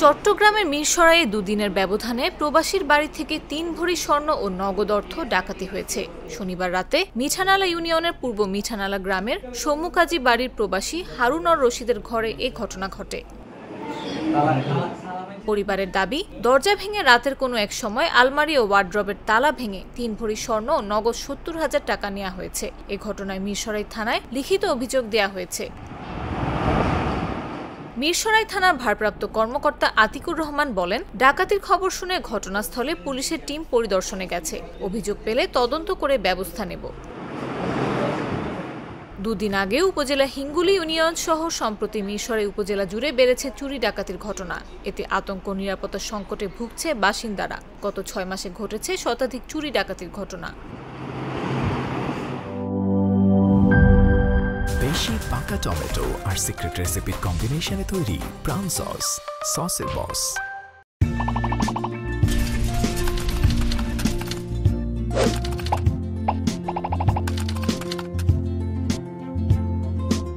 চট্টগ্রামের মিরসরাইয়ে দুদিনের ব্যবধানে প্রবাসীর বাড়ি থেকে ৩ ভরি স্বর্ণ ও নগদ অর্থ ডাকাতি হয়েছে। শনিবার রাতে মিঠানালা ইউনিয়নের পূর্ব মিঠানালা গ্রামের সৌম্যকাজী বাড়ির প্রবাসী হারুন-অর রশিদের ঘরে এ ঘটনা ঘটে। পরিবারের দাবি, দরজা ভেঙে রাতের কোনো এক সময় আলমারি ও ওয়ার্ড্রবের তালা ভেঙে ৩ ভরি স্বর্ণ ও নগদ ৭০,০০০ টাকা নেওয়া হয়েছে। এ ঘটনায় মিরসরাই থানায় লিখিত অভিযোগ দেওয়া হয়েছে। মিরসরাই থানার ভারপ্রাপ্ত কর্মকর্তা আতিকুর রহমান বলেন, ডাকাতির খবর শুনে ঘটনাস্থলে পুলিশের টিম পরিদর্শনে গেছে। অভিযোগ পেলে তদন্ত করে ব্যবস্থা নেব। দুদিন আগে উপজেলা হিঙ্গুলি ইউনিয়ন সহ সম্প্রতি মিরসরাই উপজেলা জুড়ে বেড়েছে চুরি ডাকাতির ঘটনা। এতে আতঙ্ক নিরাপত্তার সংকটে ভুগছে বাসিন্দারা। গত ৬ মাসে ঘটেছে শতাধিক চুরি ডাকাতির ঘটনা। দেশি পাকা টমেটো আর সিক্রেট রেসিপির কম্বিনেশনে তৈরি প্রাণ সসের বস।